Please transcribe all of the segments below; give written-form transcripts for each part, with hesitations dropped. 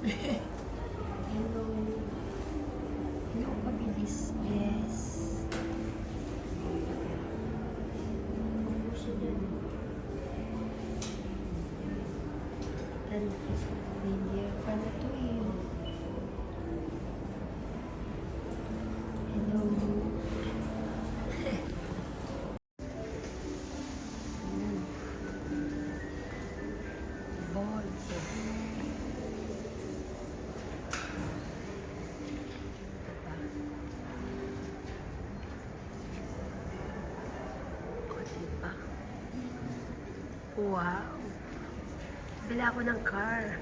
Hello. Hindi ako kabilis. Yes. Puso dyan. Hindi pa na to eh. Hello. Balls. Wow. Bila ako ng car.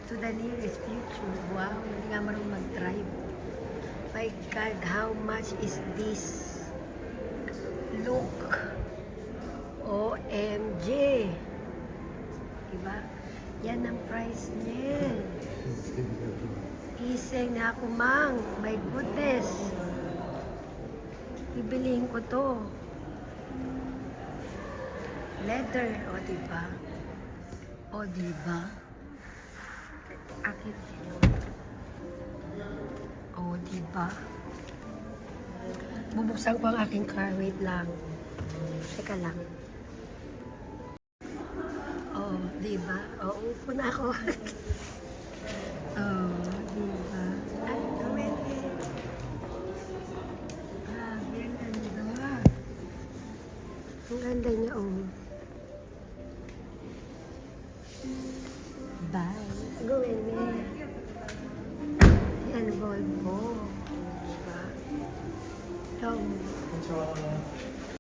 To the nearest future. Wow. Hindi nga marunong mag-drive. My God, how much is this? Look. OMG. Diba? Yan ang price niya. Iseng na ako, mang. My goodness. Bibiliin ko to. Leather. O, diba? O, diba? Akit. O, diba? Bubuksan ko ang aking car. Wait lang. Teka lang. O, diba? O, upo na ako. O, diba? Ay, gawin eh. Grabe, ang ganda. Ang ganda niya, oh. Bye. Gawin eh. Yan, Volvo. Diba? Ito.